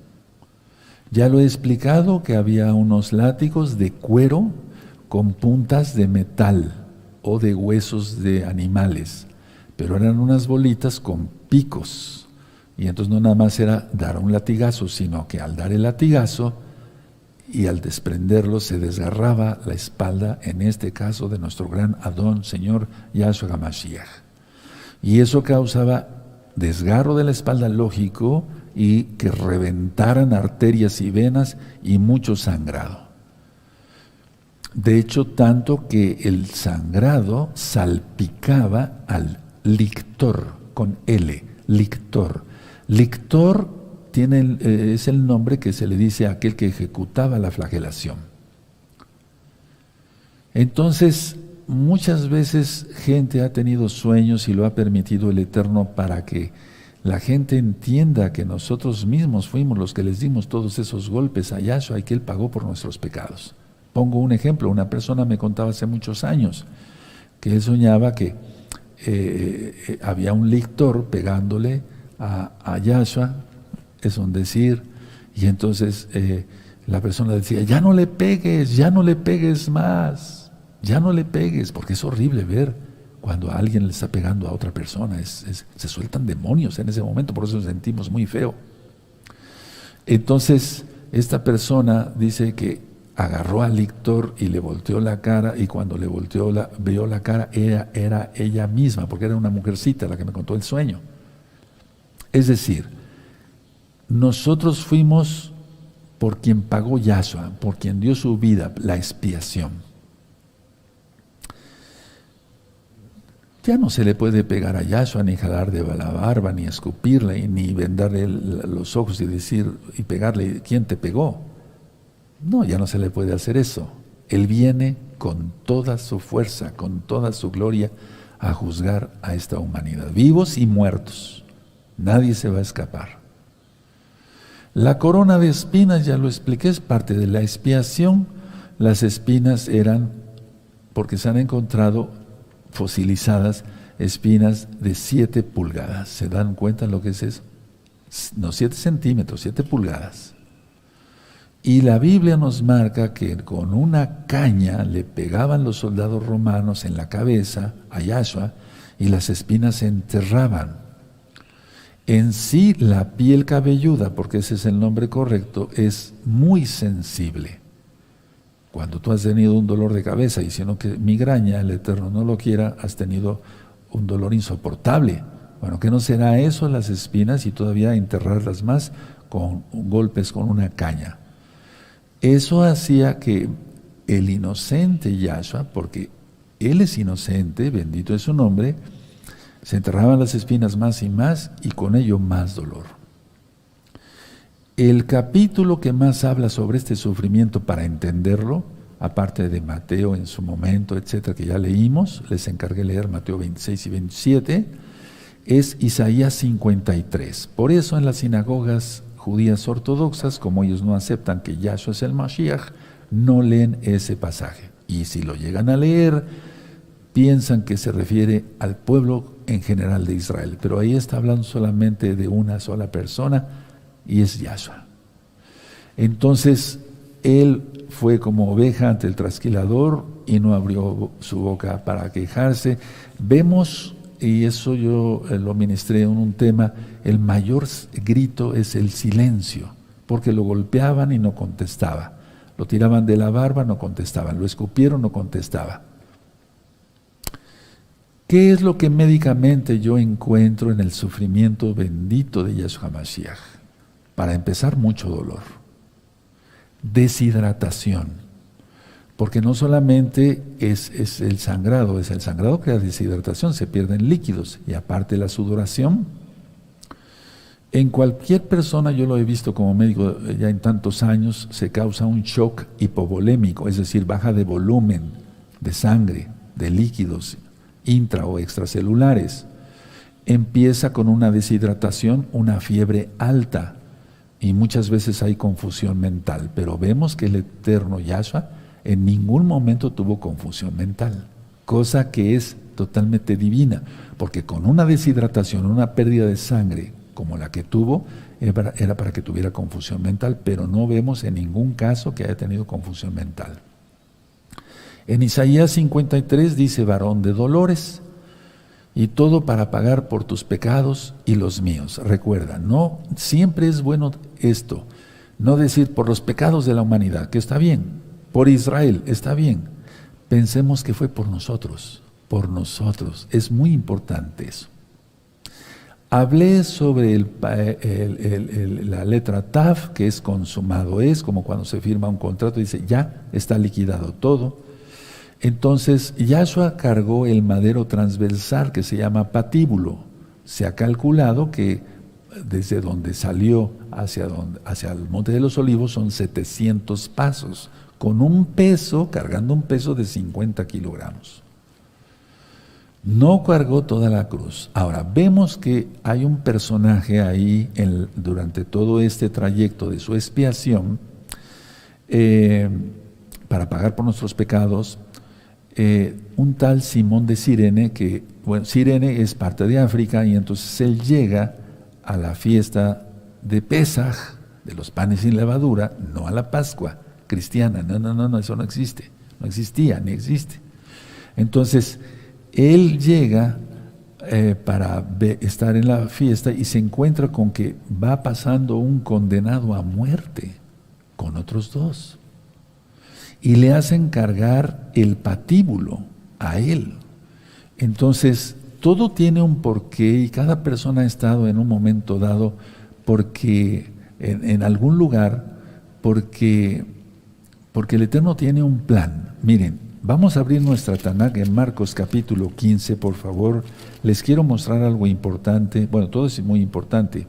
Ya lo he explicado que había unos látigos de cuero con puntas de metal o de huesos de animales, pero eran unas bolitas con picos. Y entonces no nada más era dar un latigazo, sino que al dar el latigazo y al desprenderlo se desgarraba la espalda, en este caso de nuestro gran Adón, Señor Yahshua HaMashiach. Y eso causaba desgarro de la espalda lógico y que reventaran arterias y venas y mucho sangrado. De hecho, tanto que el sangrado salpicaba al lictor, con L, lictor. Lictor es el nombre que se le dice a aquel que ejecutaba la flagelación. Entonces, muchas veces gente ha tenido sueños y lo ha permitido el Eterno para que la gente entienda que nosotros mismos fuimos los que les dimos todos esos golpes a Yahshua y que Él pagó por nuestros pecados. Pongo un ejemplo, una persona me contaba hace muchos años que él soñaba que había un lictor pegándole a Yahshua, es un decir, y entonces la persona decía, ya no le pegues más, ya no le pegues, porque es horrible ver cuando alguien le está pegando a otra persona, se sueltan demonios en ese momento, por eso nos sentimos muy feo. Entonces, esta persona dice que agarró al lictor y le volteó la cara, y cuando le vio la cara, era ella misma, porque era una mujercita la que me contó el sueño. Es decir, nosotros fuimos por quien pagó Yahshua, por quien dio su vida, la expiación. Ya no se le puede pegar a Yahshua, ni jalar de la barba, ni escupirle, ni vendarle los ojos y pegarle, ¿quién te pegó? No, ya no se le puede hacer eso. Él viene con toda su fuerza, con toda su gloria, a juzgar a esta humanidad, vivos y muertos. Nadie se va a escapar. La corona de espinas, ya lo expliqué, es parte de la expiación. Las espinas eran, porque se han encontrado fosilizadas, espinas de 7 pulgadas. ¿Se dan cuenta lo que es eso? No, 7 centímetros, 7 pulgadas. Y la Biblia nos marca que con una caña le pegaban los soldados romanos en la cabeza a Yahshua y las espinas se enterraban. En sí, la piel cabelluda, porque ese es el nombre correcto, es muy sensible. Cuando tú has tenido un dolor de cabeza, y si no que migraña, el Eterno no lo quiera, has tenido un dolor insoportable. Bueno, ¿qué no será eso las espinas y todavía enterrarlas más con golpes con una caña? Eso hacía que el inocente Yahshua, porque Él es inocente, bendito es su nombre, se enterraban las espinas más y más y con ello más dolor. El capítulo que más habla sobre este sufrimiento para entenderlo, aparte de Mateo en su momento, etcétera, que ya leímos, les encargué leer Mateo 26 y 27, es Isaías 53. Por eso en las sinagogas judías ortodoxas, como ellos no aceptan que Yahshua es el Mashiach, no leen ese pasaje. Y si lo llegan a leer, piensan que se refiere al pueblo en general de Israel. Pero ahí está hablando solamente de una sola persona, y es Yahshua. Entonces, él fue como oveja ante el trasquilador y no abrió su boca para quejarse. Vemos, y eso yo lo ministré en un tema, el mayor grito es el silencio, porque lo golpeaban y no contestaba. Lo tiraban de la barba, no contestaban. Lo escupieron, no contestaba. ¿Qué es lo que médicamente yo encuentro en el sufrimiento bendito de Yahshua Mashiach? Para empezar, mucho dolor. Deshidratación. Porque no solamente es el sangrado que la deshidratación, se pierden líquidos, y aparte la sudoración. En cualquier persona, yo lo he visto como médico ya en tantos años, se causa un shock hipovolémico, es decir, baja de volumen de sangre, de líquidos intra o extracelulares. Empieza con una deshidratación, una fiebre alta, y muchas veces hay confusión mental, pero vemos que el eterno Yahshua en ningún momento tuvo confusión mental, cosa que es totalmente divina, porque con una deshidratación, una pérdida de sangre como la que tuvo, era para que tuviera confusión mental, pero no vemos en ningún caso que haya tenido confusión mental. En Isaías 53 dice: varón de dolores, y todo para pagar por tus pecados y los míos. Recuerda, no siempre es bueno esto, no decir por los pecados de la humanidad, que está bien, por Israel, está bien. Pensemos que fue por nosotros, es muy importante eso. Hablé sobre la letra Tav, que es consumado, es como cuando se firma un contrato, dice ya está liquidado todo. Entonces, Yahshua cargó el madero transversal que se llama patíbulo. Se ha calculado que desde donde salió hacia el Monte de los Olivos son 700 pasos, con un peso, cargando un peso de 50 kilogramos. No cargó toda la cruz. Ahora, vemos que hay un personaje ahí durante todo este trayecto de su expiación, para pagar por nuestros pecados, un tal Simón de Cirene, que, bueno, Cirene es parte de África, y entonces él llega a la fiesta de Pesaj, de los panes sin levadura, no a la Pascua cristiana, no, eso no existe, no existía, ni existe. Entonces, él llega para estar en la fiesta y se encuentra con que va pasando un condenado a muerte con otros dos. Y le hacen cargar el patíbulo a él. Entonces, todo tiene un porqué, y cada persona ha estado en un momento dado porque en algún lugar, porque el Eterno tiene un plan. Miren, vamos a abrir nuestra Tanakh en Marcos capítulo 15, por favor. Les quiero mostrar algo importante. Bueno, todo es muy importante.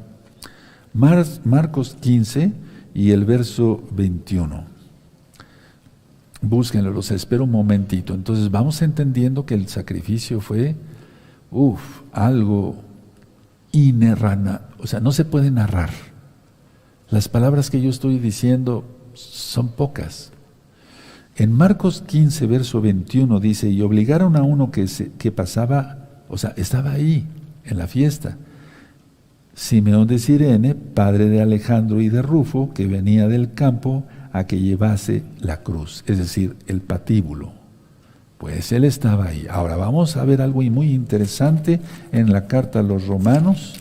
Marcos 15 y el verso 21. Búsquenlo, los espero un momentito. Entonces vamos entendiendo que el sacrificio fue algo inerrana, o sea, no se puede narrar. Las palabras que yo estoy diciendo son pocas. En Marcos 15, verso 21 dice: y obligaron a uno que pasaba, o sea, estaba ahí en la fiesta, Simeón de Cirene, padre de Alejandro y de Rufo, que venía del campo, a que llevase la cruz, es decir, el patíbulo. Pues él estaba ahí. Ahora vamos a ver algo muy interesante en la carta a los Romanos.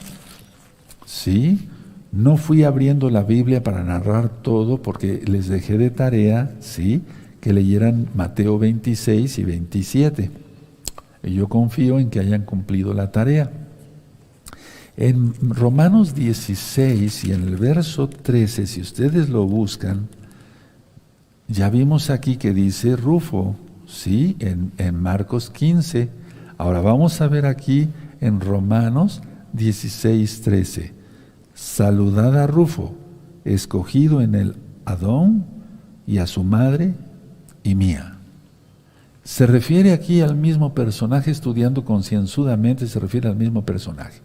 Sí, no fui abriendo la Biblia para narrar todo, porque les dejé de tarea, sí, que leyeran Mateo 26 y 27. Y yo confío en que hayan cumplido la tarea. En Romanos 16 y en el verso 13, si ustedes lo buscan, ya vimos aquí que dice Rufo, ¿sí? En Marcos 15. Ahora vamos a ver aquí en Romanos 16, 13. Saludad a Rufo, escogido en el Adón, y a su madre y mía. Se refiere aquí al mismo personaje, estudiando concienzudamente, se refiere al mismo personaje.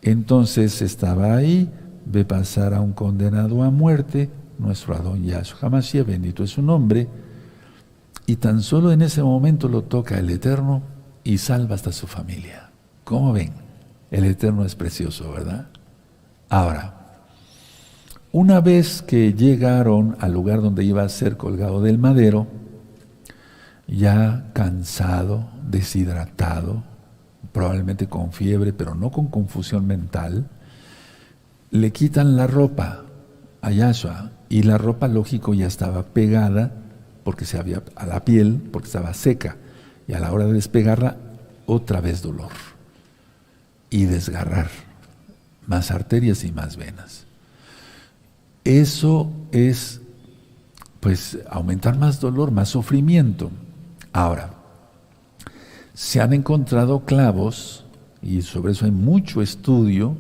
Entonces estaba ahí, ve pasar a un condenado a muerte, nuestro Adón Yahshua Mashiach, bendito es su nombre, y tan solo en ese momento lo toca el Eterno y salva hasta su familia. ¿Cómo ven? El Eterno es precioso, ¿verdad? Ahora, Una vez que llegaron al lugar donde iba a ser colgado del madero, ya cansado, deshidratado, probablemente con fiebre, pero no con confusión mental, le quitan la ropa a Yahshua, y la ropa, lógico, ya estaba pegada porque se había a la piel, porque estaba seca, y a la hora de despegarla, otra vez dolor y desgarrar más arterias y más venas. Eso es, pues, aumentar más dolor, más sufrimiento. Ahora, se han encontrado clavos, y sobre eso hay mucho estudio,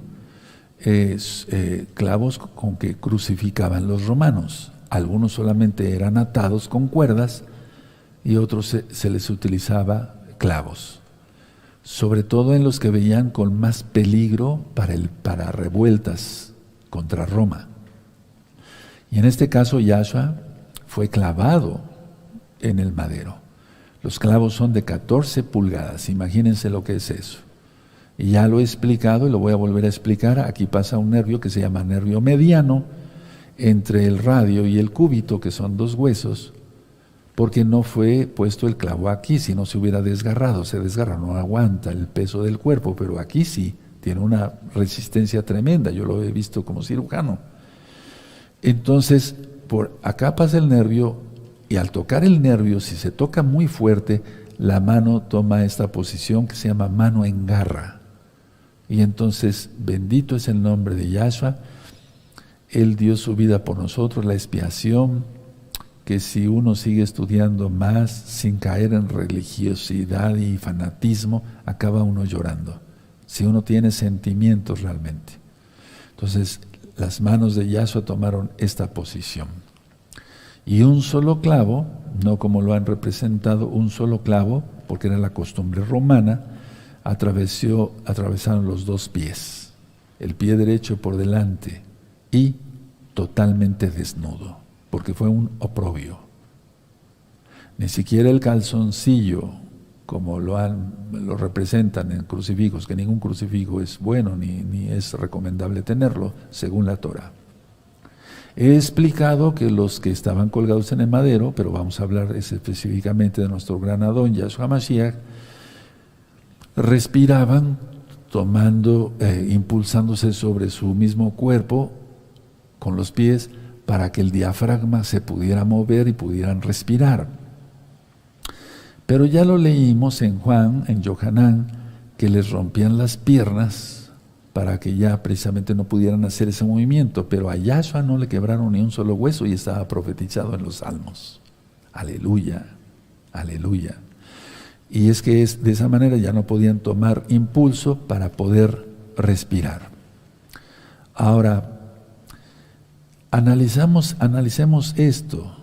clavos con que crucificaban los romanos. Algunos solamente eran atados con cuerdas y otros se les utilizaba clavos. Sobre todo en los que veían con más peligro para revueltas contra Roma. Y en este caso Yahshua fue clavado en el madero. Los clavos son de 14 pulgadas, imagínense lo que es eso. Y ya lo he explicado y lo voy a volver a explicar. Aquí pasa un nervio que se llama nervio mediano entre el radio y el cúbito, que son dos huesos, porque no fue puesto el clavo aquí, si no se hubiera desgarrado. Se desgarra, no aguanta el peso del cuerpo, pero aquí sí, tiene una resistencia tremenda. Yo lo he visto como cirujano. Entonces, por acá pasa el nervio, y al tocar el nervio, si se toca muy fuerte, la mano toma esta posición que se llama mano en garra. Y entonces, bendito es el nombre de Yahshua. Él dio su vida por nosotros, la expiación, que si uno sigue estudiando más, sin caer en religiosidad y fanatismo, acaba uno llorando. Si uno tiene sentimientos realmente. Entonces, las manos de Yahshua tomaron esta posición. Y un solo clavo, no como lo han representado, un solo clavo, porque era la costumbre romana, atravesaron los dos pies, el pie derecho por delante y totalmente desnudo, porque fue un oprobio. Ni siquiera el calzoncillo, como lo representan en crucifijos, que ningún crucifijo es bueno ni es recomendable tenerlo, según la Torah. He explicado que los que estaban colgados en el madero, pero vamos a hablar específicamente de nuestro gran Adón, Yahshua Mashiach, respiraban impulsándose sobre su mismo cuerpo con los pies para que el diafragma se pudiera mover y pudieran respirar. Pero ya lo leímos en Juan, en Yohanan, que les rompían las piernas para que ya precisamente no pudieran hacer ese movimiento, pero a Yahshua no le quebraron ni un solo hueso y estaba profetizado en los Salmos. Aleluya, aleluya. Y es que de esa manera ya no podían tomar impulso para poder respirar. Ahora, analicemos esto.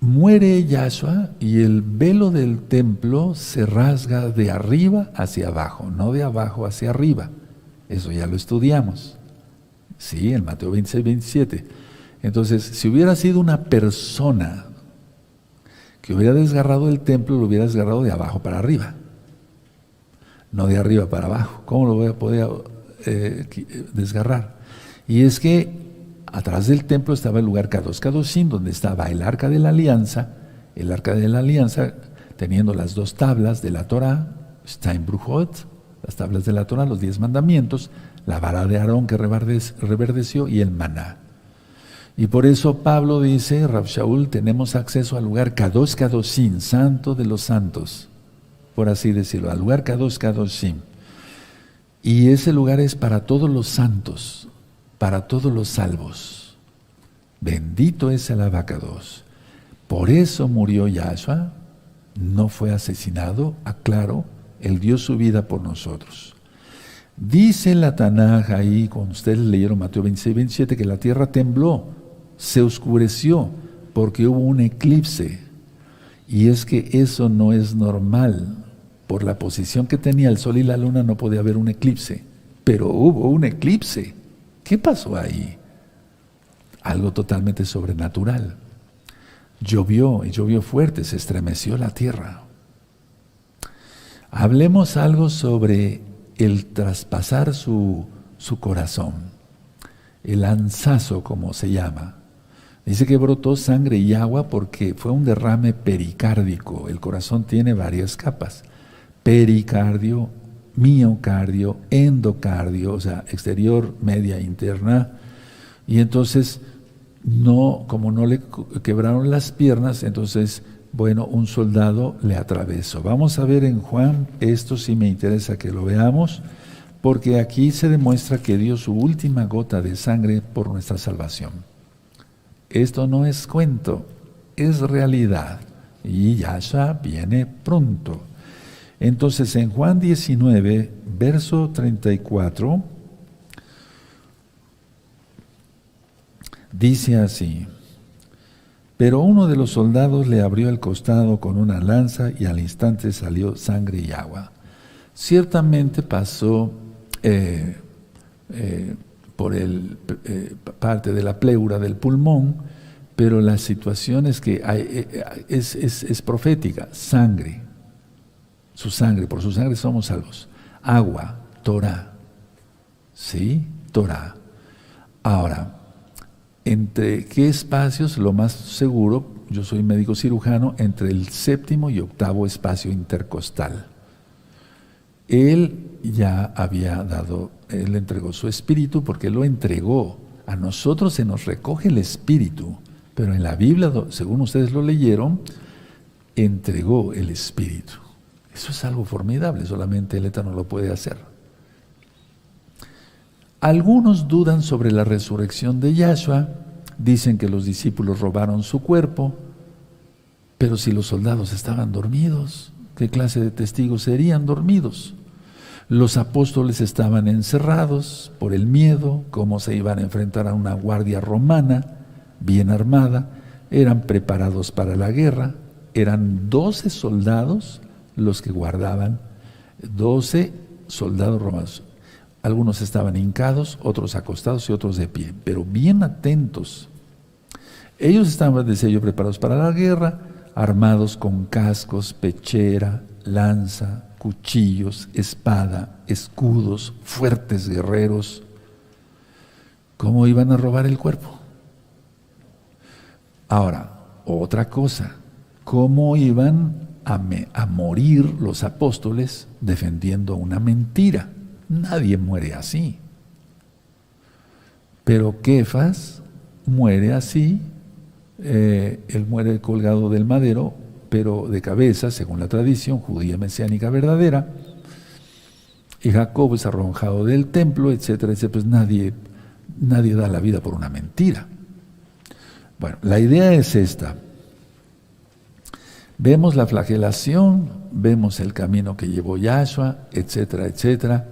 Muere Yahshua y el velo del templo se rasga de arriba hacia abajo, no de abajo hacia arriba. Eso ya lo estudiamos. Sí, en Mateo 26, 27. Entonces, si hubiera sido una persona que hubiera desgarrado el templo, lo hubiera desgarrado de abajo para arriba, no de arriba para abajo. ¿Cómo lo voy a poder desgarrar? Y es que atrás del templo estaba el lugar Kadosh Kadoshim, donde estaba el arca de la alianza teniendo las dos tablas de la Torah, Stein Brujot, las tablas de la Torah, los 10 mandamientos, la vara de Aarón que reverdeció y el maná. Y por eso Pablo dice, Rav Shaul, tenemos acceso al lugar Kadosh Kadoshim, santo de los santos, por así decirlo, al lugar Kadosh Kadoshim. Y ese lugar es para todos los santos, para todos los salvos. Bendito es el Abacados. Por eso murió Yahshua, no fue asesinado, aclaro, Él dio su vida por nosotros. Dice la Tanaj ahí, cuando ustedes leyeron Mateo 26, 27, que la tierra tembló, se oscureció, porque hubo un eclipse. Y es que eso no es normal. Por la posición que tenía el sol y la luna no podía haber un eclipse. Pero hubo un eclipse. ¿Qué pasó ahí? Algo totalmente sobrenatural. Llovió, y llovió fuerte, se estremeció la tierra. Hablemos algo sobre el traspasar su su corazón, el lanzazo como se llama. Dice que brotó sangre y agua porque fue un derrame pericárdico. El corazón tiene varias capas: pericardio, miocardio, endocardio, o sea, exterior, media, interna. Y entonces, como no le quebraron las piernas, entonces, bueno, un soldado le atravesó. Vamos a ver en Juan, esto sí me interesa que lo veamos, porque aquí se demuestra que dio su última gota de sangre por nuestra salvación. Esto no es cuento, es realidad. Y Yahshua viene pronto. Entonces, en Juan 19, verso 34, dice así: pero uno de los soldados le abrió el costado con una lanza y al instante salió sangre y agua. Ciertamente pasó por parte de la pleura del pulmón, pero la situación es que es profética. Sangre, su sangre, por su sangre somos salvos. Agua, Torah, ¿sí? Torah. Ahora, ¿entre qué espacios? Lo más seguro, yo soy médico cirujano, entre el 7º y 8º espacio intercostal. Él ya había dado, Él entregó su espíritu porque lo entregó. A nosotros se nos recoge el espíritu, pero en la Biblia, según ustedes lo leyeron, entregó el espíritu. Eso es algo formidable, solamente el Eterno lo puede hacer. Algunos dudan sobre la resurrección de Yahshua, dicen que los discípulos robaron su cuerpo, pero si los soldados estaban dormidos, ¿qué clase de testigos serían dormidos? Los apóstoles estaban encerrados por el miedo, cómo se iban a enfrentar a una guardia romana bien armada, eran preparados para la guerra, eran 12 soldados los que guardaban, 12 soldados romanos. Algunos estaban hincados, otros acostados y otros de pie, pero bien atentos. Ellos estaban, decía yo, preparados para la guerra, armados con cascos, pechera, lanza, cuchillos, espada, escudos, fuertes guerreros. ¿Cómo iban a robar el cuerpo? Ahora, otra cosa, ¿cómo iban a morir los apóstoles defendiendo una mentira? Nadie muere así. Pero Kefas muere así, él muere colgado del madero, pero de cabeza, según la tradición judía mesiánica verdadera, y Jacob es arrojado del templo, etcétera, etcétera. Pues nadie da la vida por una mentira. Bueno, la idea es esta. Vemos la flagelación, vemos el camino que llevó Yahshua, etcétera, etcétera.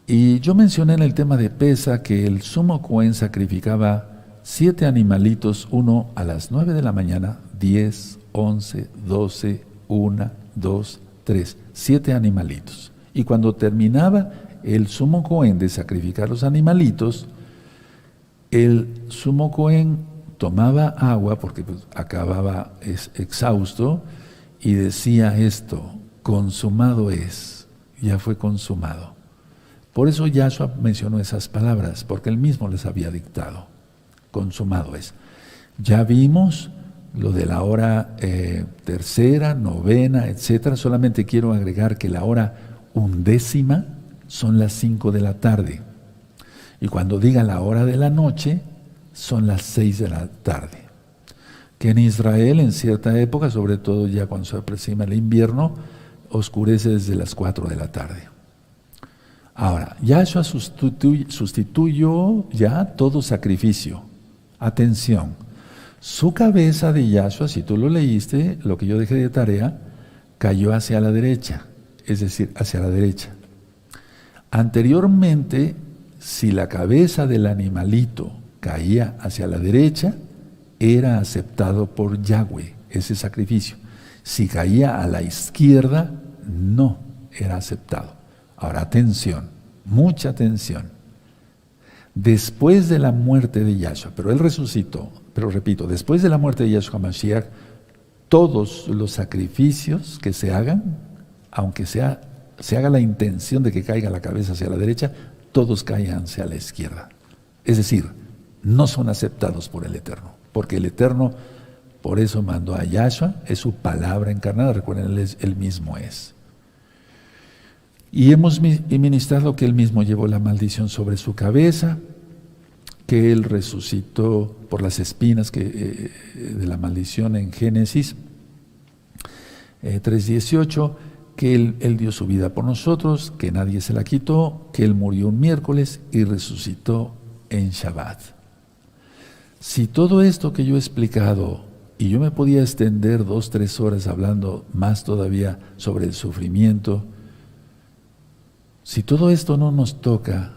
Y yo mencioné en el tema de Pesa que el sumo Cohen sacrificaba 7 animalitos, uno a las 9 de la mañana, 10, 11, 12, 1, 2, 3, 7 animalitos. Y cuando terminaba el sumo Cohen de sacrificar los animalitos, el sumo Cohen tomaba agua, porque pues acababa exhausto, y decía esto: consumado es, ya fue consumado. Por eso Yahshua mencionó esas palabras, porque él mismo les había dictado: consumado es. Ya vimos lo de la hora tercera, novena, etcétera. Solamente quiero agregar que la hora 11ª son las 5 de la tarde. Y cuando diga la hora de la noche, son las 6 de la tarde. Que en Israel, en cierta época, sobre todo ya cuando se aproxima el invierno, oscurece desde las 4 de la tarde. Ahora, Yahshua sustituyó ya todo sacrificio. Atención, su cabeza de Yahshua, si tú lo leíste, lo que yo dejé de tarea, cayó hacia la derecha, es decir, hacia la derecha. Anteriormente, si la cabeza del animalito caía hacia la derecha, era aceptado por Yahweh, ese sacrificio. Si caía a la izquierda, no era aceptado. Ahora, atención, mucha atención. Después de la muerte de Yahshua, pero él resucitó, pero repito, después de la muerte de Yahshua Mashiach, todos los sacrificios que se hagan, aunque se haga la intención de que caiga la cabeza hacia la derecha, todos caen hacia la izquierda. Es decir, no son aceptados por el Eterno, porque el Eterno por eso mandó a Yahshua, es su palabra encarnada, recuerden, Él mismo es. Y hemos ministrado que Él mismo llevó la maldición sobre su cabeza, que Él resucitó por las espinas de la maldición en Génesis 3:18, que él dio su vida por nosotros, que nadie se la quitó, que Él murió un miércoles y resucitó en Shabbat. Si todo esto que yo he explicado, y yo me podía extender 2-3 horas hablando más todavía sobre el sufrimiento, si todo esto no nos toca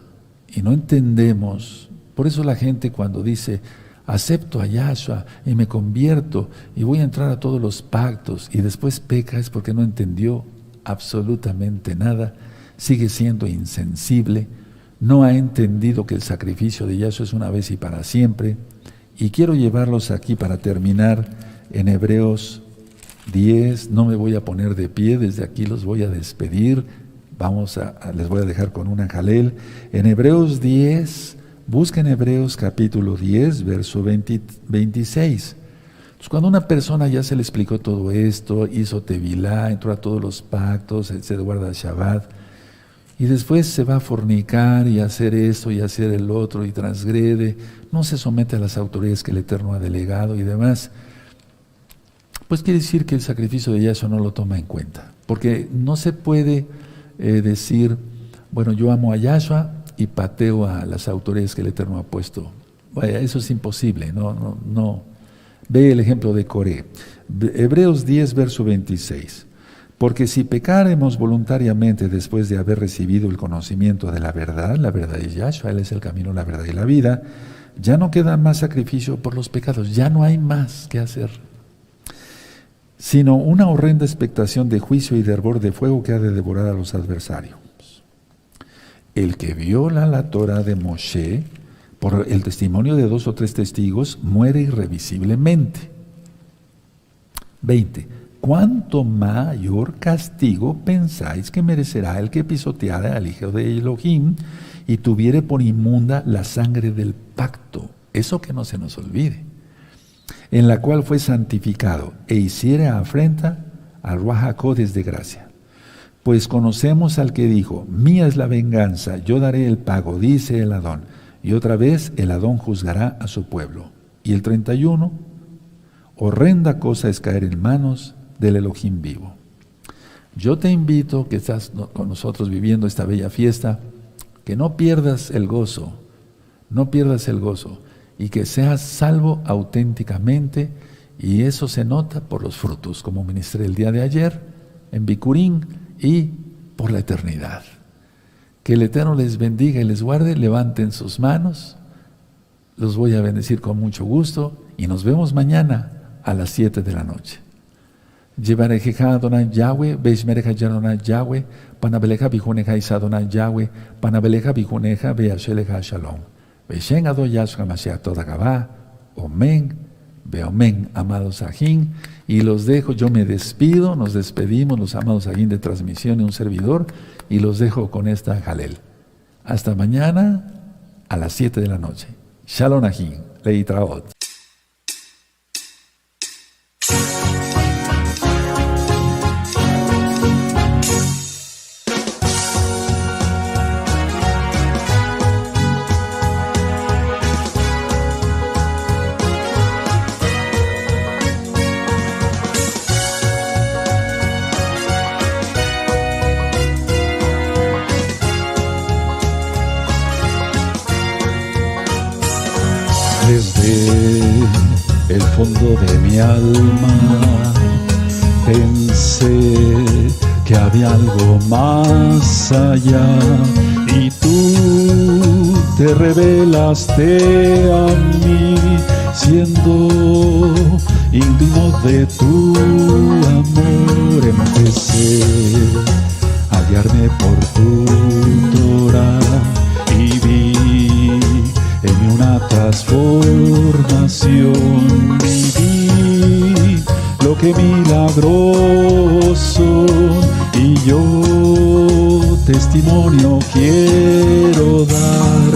y no entendemos, por eso la gente cuando dice, acepto a Yahshua y me convierto y voy a entrar a todos los pactos y después peca, es porque no entendió absolutamente nada, sigue siendo insensible, no ha entendido que el sacrificio de Yahshua es una vez y para siempre. Y quiero llevarlos aquí para terminar en Hebreos 10, no me voy a poner de pie, desde aquí los voy a despedir, les voy a dejar con una jalel. En Hebreos 10, busquen Hebreos capítulo 10, verso 26. Entonces, cuando una persona ya se le explicó todo esto, hizo tevilá, entró a todos los pactos, se guarda el Shabbat, y después se va a fornicar y a hacer esto y a hacer el otro y transgrede, no se somete a las autoridades que el Eterno ha delegado y demás, pues quiere decir que el sacrificio de Yahshua no lo toma en cuenta. Porque no se puede decir, bueno, yo amo a Yahshua y pateo a las autoridades que el Eterno ha puesto. Vaya, eso es imposible, no. Ve el ejemplo de Coré. Hebreos 10, verso 26. Porque si pecaremos voluntariamente después de haber recibido el conocimiento de la verdad es Yahshua, Él es el camino, la verdad y la vida, ya no queda más sacrificio por los pecados, ya no hay más que hacer, sino una horrenda expectación de juicio y de hervor de fuego que ha de devorar a los adversarios. El que viola la Torah de Moshe, por el testimonio de 2 o 3 testigos, muere irrevisiblemente. 20. ¿Cuánto mayor castigo pensáis que merecerá el que pisoteara al Hijo de Elohim y tuviere por inmunda la sangre del pacto? Eso que no se nos olvide. En la cual fue santificado e hiciere afrenta al Ruach HaKodesh de gracia. Pues conocemos al que dijo, mía es la venganza, yo daré el pago, dice el Adón. Y otra vez el Adón juzgará a su pueblo. Y el 31, horrenda cosa es caer en manos del Elohim vivo. Yo te invito, que estás con nosotros viviendo esta bella fiesta, que no pierdas el gozo, y que seas salvo auténticamente, y eso se nota por los frutos, como ministré el día de ayer en Bikurín, y por la eternidad. Que el Eterno les bendiga y les guarde, levanten sus manos, los voy a bendecir con mucho gusto, y nos vemos mañana a las 7 de la noche. Llevarejeja Adonai Yahweh, Beishmereja Adonai Yahweh, Panabeleja Bijuneja Isa Adonai Yahweh, Panabeleja Bijuneja Beasheleja Shalom. Beishen Ado Yahshua Mashiach Toda Gabá, Omen, Beomen, amados Sajín. Y los dejo, yo me despido, nos despedimos los amados Sajín de transmisión y un servidor, y los dejo con esta jalel. Hasta mañana a las 7 de la noche. Shalom Ajín, Leitraot. Desde el fondo de mi alma pensé que había algo más allá y tú te revelaste a mí siendo indigno de tu amor. Empecé a guiarme por tu Torah y vi en mí una transformación, viví lo que milagroso, y yo te testimonio quiero dar.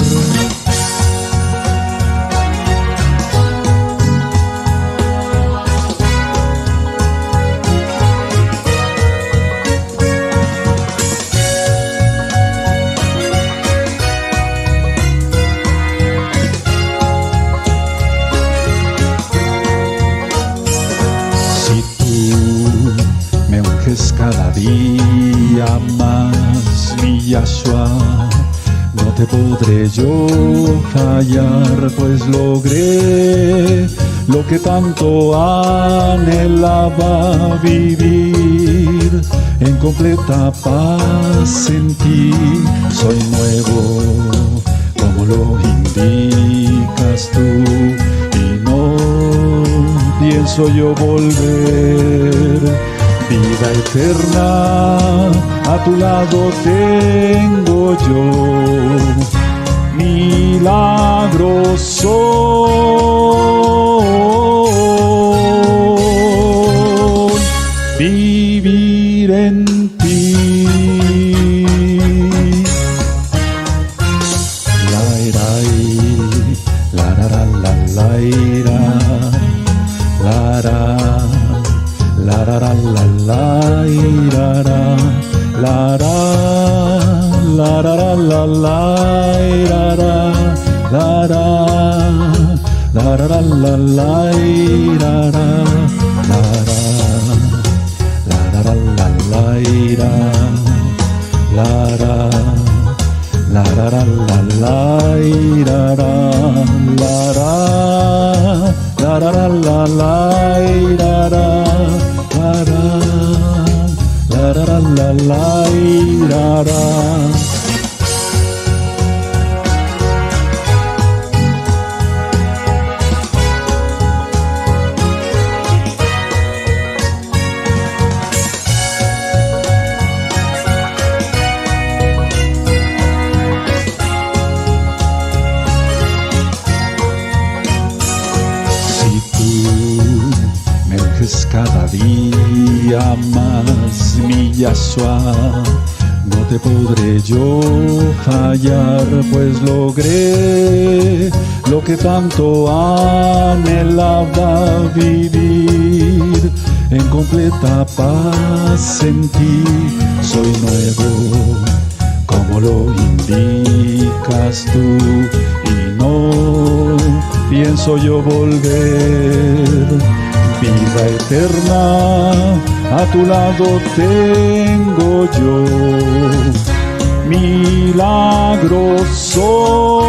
Cada día más, mi Yahshua, no te podré yo fallar, pues logré lo que tanto anhelaba, vivir en completa paz en ti. Soy nuevo, como lo indicas tú, y no pienso yo volver. Vida eterna, a tu lado tengo yo, milagros son vivir en ti. La la la la la la la la la la la la ira la la la la la la ira la la la la la la ira la la la la la ira la la la la la la ira la la la la la la ira la la la la ira la. Cada día más, mi Yahshua, no te podré yo fallar, pues logré lo que tanto anhelaba, vivir en completa paz en ti. Soy nuevo, como lo indicas tú, y no pienso yo volver. Vida eterna, a tu lado tengo yo, milagros son